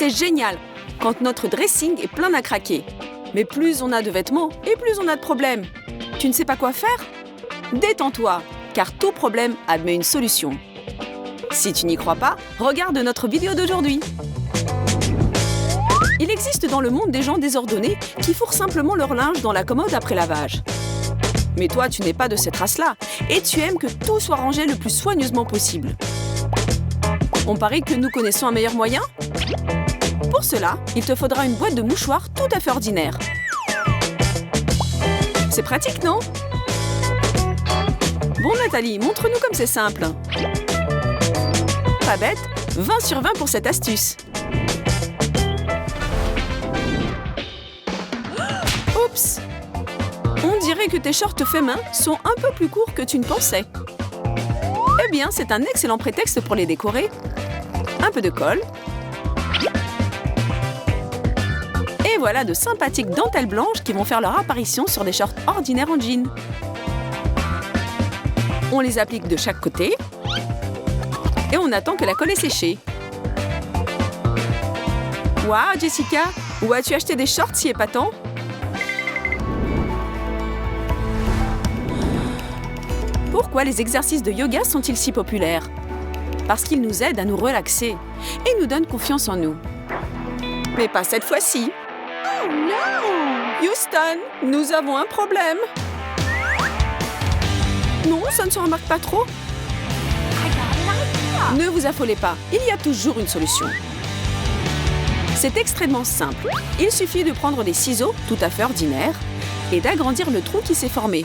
C'est génial quand notre dressing est plein à craquer. Mais plus on a de vêtements et plus on a de problèmes. Tu ne sais pas quoi faire? Détends-toi, car tout problème admet une solution. Si tu n'y crois pas, regarde notre vidéo d'aujourd'hui. Il existe dans le monde des gens désordonnés qui fourrent simplement leur linge dans la commode après lavage. Mais toi, tu n'es pas de cette race-là et tu aimes que tout soit rangé le plus soigneusement possible. On parie que nous connaissons un meilleur moyen? Pour cela, il te faudra une boîte de mouchoirs tout à fait ordinaire. C'est pratique, non? Bon, Nathalie, montre-nous comme c'est simple. Pas bête, 20 sur 20 pour cette astuce. Oups! On dirait que tes shorts faits main sont un peu plus courts que tu ne pensais. Eh bien, c'est un excellent prétexte pour les décorer. Un peu de colle. Et voilà de sympathiques dentelles blanches qui vont faire leur apparition sur des shorts ordinaires en jean. On les applique de chaque côté. Et on attend que la colle est séchée. Waouh, Jessica! Où as-tu acheté des shorts si épatants? Pourquoi les exercices de yoga sont-ils si populaires? Parce qu'ils nous aident à nous relaxer et nous donnent confiance en nous. Mais pas cette fois-ci. Oh non! Houston, nous avons un problème. Non, ça ne se remarque pas trop. Ne vous affolez pas, il y a toujours une solution. C'est extrêmement simple. Il suffit de prendre des ciseaux tout à fait ordinaires et d'agrandir le trou qui s'est formé.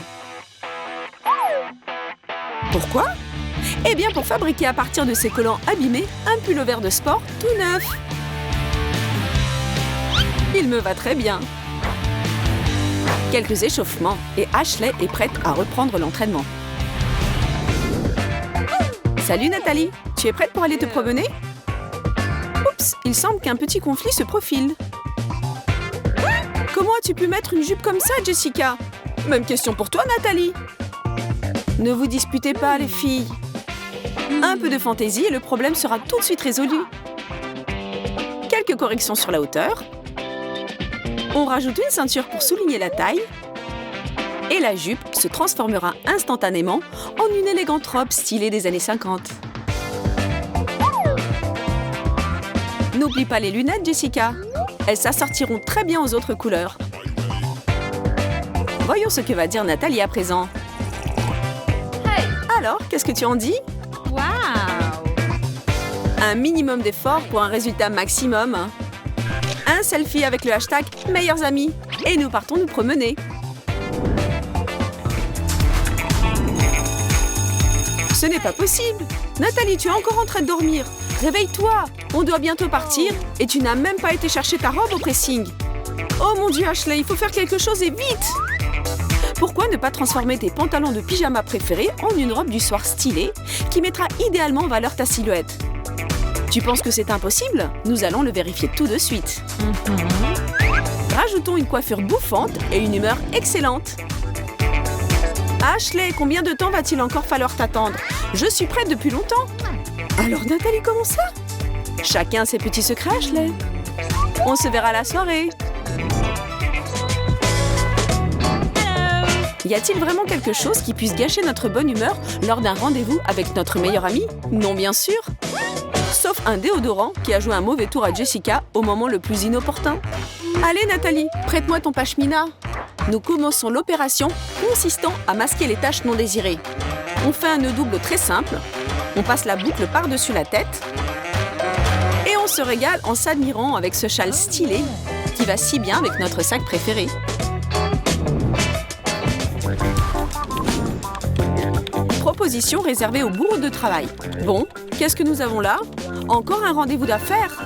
Pourquoi? Eh bien pour fabriquer à partir de ces collants abîmés un pull-over de sport tout neuf. Il me va très bien. Quelques échauffements et Ashley est prête à reprendre l'entraînement. Salut Nathalie, tu es prête pour aller te promener? Oups, il semble qu'un petit conflit se profile. Comment as-tu pu mettre une jupe comme ça, Jessica? Même question pour toi, Nathalie. Ne vous disputez pas, les filles. Un peu de fantaisie et le problème sera tout de suite résolu. Quelques corrections sur la hauteur. On rajoute une ceinture pour souligner la taille. Et la jupe se transformera instantanément en une élégante robe stylée des années 50. N'oublie pas les lunettes, Jessica. Elles s'assortiront très bien aux autres couleurs. Voyons ce que va dire Nathalie à présent. Alors, qu'est-ce que tu en dis? Wow! Un minimum d'effort pour un résultat maximum. Un selfie avec le hashtag meilleurs amis. Et nous partons nous promener. Ce n'est pas possible. Nathalie, tu es encore en train de dormir. Réveille-toi. On doit bientôt partir et tu n'as même pas été chercher ta robe au pressing. Oh mon Dieu, Ashley, il faut faire quelque chose et vite! Pourquoi ne pas transformer tes pantalons de pyjama préférés en une robe du soir stylée qui mettra idéalement en valeur ta silhouette? Tu penses que c'est impossible? Nous allons le vérifier tout de suite. Rajoutons une coiffure bouffante et une humeur excellente. Ashley, combien de temps va-t-il encore falloir t'attendre? Je suis prête depuis longtemps. Alors Nathalie, comment ça? Chacun ses petits secrets, Ashley. On se verra à la soirée. Y a-t-il vraiment quelque chose qui puisse gâcher notre bonne humeur lors d'un rendez-vous avec notre meilleur ami? Non, bien sûr. Sauf un déodorant qui a joué un mauvais tour à Jessica au moment le plus inopportun. Allez Nathalie, prête-moi ton pashmina. Nous commençons l'opération consistant à masquer les taches non désirées. On fait un nœud double très simple. On passe la boucle par-dessus la tête. Et on se régale en s'admirant avec ce châle stylé qui va si bien avec notre sac préféré. Proposition réservée aux bourreaux de travail. Bon, qu'est-ce que nous avons là? Encore un rendez-vous d'affaires?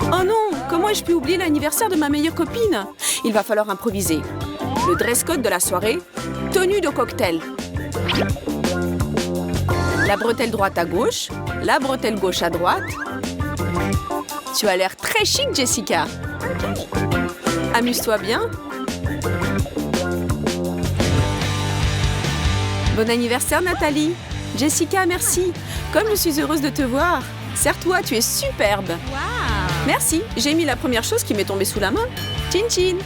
Oh non, comment ai-je pu oublier l'anniversaire de ma meilleure copine? Il va falloir improviser. Le dress code de la soirée, tenue de cocktail. La bretelle droite à gauche, la bretelle gauche à droite. Tu as l'air très chic, Jessica. Amuse-toi bien. Bon anniversaire, Nathalie. Jessica, merci. Comme je suis heureuse de te voir. Serre-toi, tu es superbe. Wow! Merci, j'ai mis la première chose qui m'est tombée sous la main. Tchin tchin.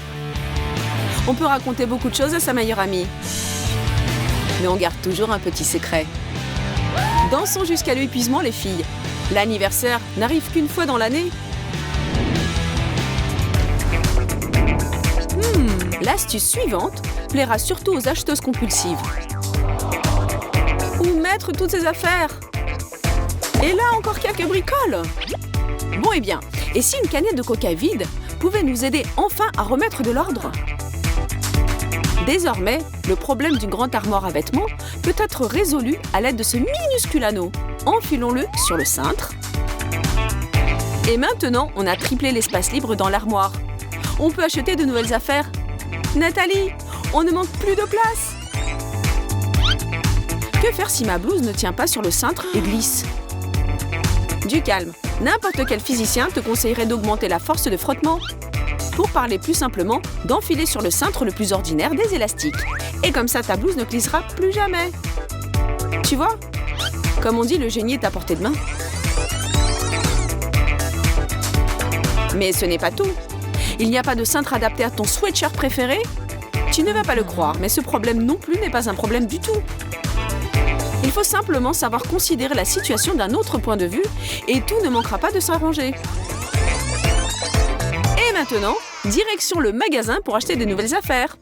On peut raconter beaucoup de choses à sa meilleure amie. Mais on garde toujours un petit secret. Dansons jusqu'à l'épuisement, les filles. L'anniversaire n'arrive qu'une fois dans l'année. L'astuce suivante plaira surtout aux acheteuses compulsives. Où mettre toutes ces affaires? Et là, encore quelques bricoles. Bon, eh bien, et si une canette de coca vide pouvait nous aider enfin à remettre de l'ordre? Désormais, le problème d'une grande armoire à vêtements peut être résolu à l'aide de ce minuscule anneau. Enfilons-le sur le cintre. Et maintenant, on a triplé l'espace libre dans l'armoire. On peut acheter de nouvelles affaires. Nathalie, on ne manque plus de place. Que faire si ma blouse ne tient pas sur le cintre et glisse? Du calme. N'importe quel physicien te conseillerait d'augmenter la force de frottement. Pour parler plus simplement, d'enfiler sur le cintre le plus ordinaire des élastiques. Et comme ça, ta blouse ne glissera plus jamais. Tu vois? Comme on dit, le génie est à portée de main. Mais ce n'est pas tout. Il n'y a pas de cintre adapté à ton sweatshirt préféré? Tu ne vas pas le croire, mais ce problème non plus n'est pas un problème du tout. Il faut simplement savoir considérer la situation d'un autre point de vue et tout ne manquera pas de s'arranger. Et maintenant, direction le magasin pour acheter de nouvelles affaires.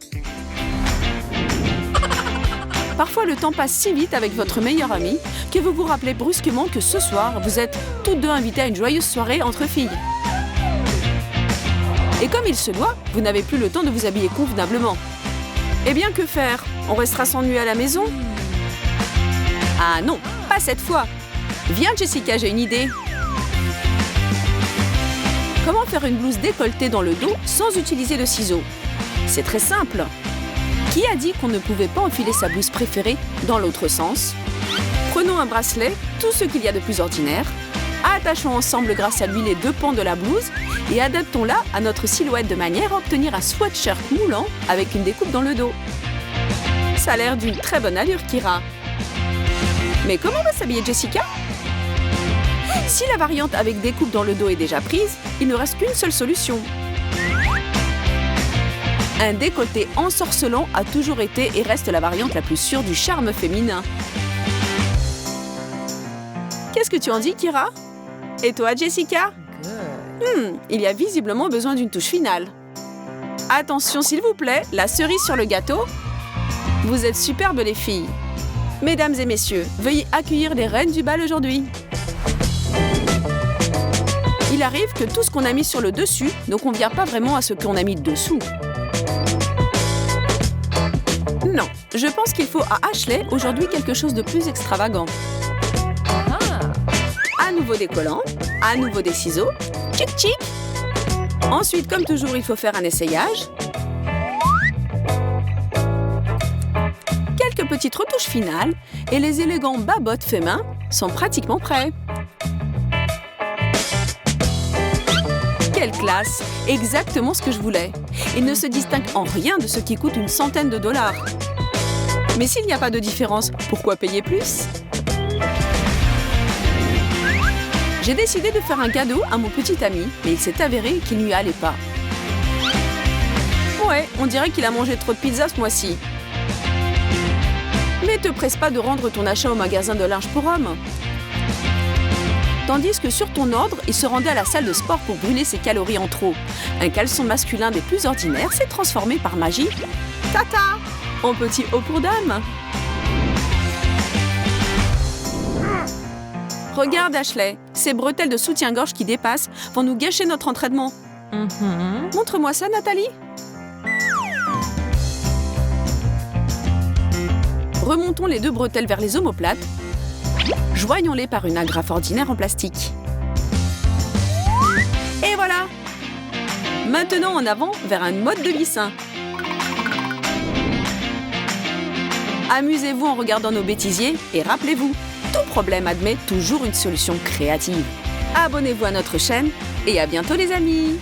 Parfois, le temps passe si vite avec votre meilleure amie que vous vous rappelez brusquement que ce soir, vous êtes toutes deux invitées à une joyeuse soirée entre filles. Et comme il se doit, vous n'avez plus le temps de vous habiller convenablement. Eh bien, que faire? On restera s'ennuyer à la maison? Ah non, pas cette fois. Viens Jessica, j'ai une idée. Comment faire une blouse décolletée dans le dos sans utiliser de ciseaux? C'est très simple. Qui a dit qu'on ne pouvait pas enfiler sa blouse préférée dans l'autre sens? Prenons un bracelet, tout ce qu'il y a de plus ordinaire. Attachons ensemble grâce à lui les deux pans de la blouse et adaptons-la à notre silhouette de manière à obtenir un sweatshirt moulant avec une découpe dans le dos. Ça a l'air d'une très bonne allure, Kira. Mais comment va s'habiller Jessica? Si la variante avec découpe dans le dos est déjà prise, il ne reste qu'une seule solution. Un décolleté ensorcelant a toujours été et reste la variante la plus sûre du charme féminin. Qu'est-ce que tu en dis, Kira? Et toi, Jessica? Il y a visiblement besoin d'une touche finale. Attention, s'il vous plaît, la cerise sur le gâteau. Vous êtes superbes, les filles. Mesdames et messieurs, veuillez accueillir les reines du bal aujourd'hui. Il arrive que tout ce qu'on a mis sur le dessus ne convient pas vraiment à ce qu'on a mis dessous. Non, je pense qu'il faut à Ashley aujourd'hui quelque chose de plus extravagant. À nouveau des collants, à nouveau des ciseaux, tchic tchic. Ensuite, comme toujours, il faut faire un essayage. Quelques petites retouches finales et les élégants bas-bottes faits main sont pratiquement prêts. Quelle classe! Exactement ce que je voulais. Il ne se distingue en rien de ce qui coûte une centaine de dollars. Mais s'il n'y a pas de différence, pourquoi payer plus? J'ai décidé de faire un cadeau à mon petit ami, mais il s'est avéré qu'il ne lui allait pas. Ouais, on dirait qu'il a mangé trop de pizza ce mois-ci. Mais te presse pas de rendre ton achat au magasin de linge pour hommes. Tandis que sur ton ordre, il se rendait à la salle de sport pour brûler ses calories en trop. Un caleçon masculin des plus ordinaires s'est transformé par magie, tata, en petit haut pour dame. Regarde Ashley, ces bretelles de soutien-gorge qui dépassent vont nous gâcher notre entraînement. Montre-moi ça, Nathalie. Remontons les deux bretelles vers les omoplates. Joignons-les par une agrafe ordinaire en plastique. Et voilà! Maintenant en avant vers un mode de lissin. Amusez-vous en regardant nos bêtisiers et rappelez-vous, tout problème admet toujours une solution créative. Abonnez-vous à notre chaîne et à bientôt les amis!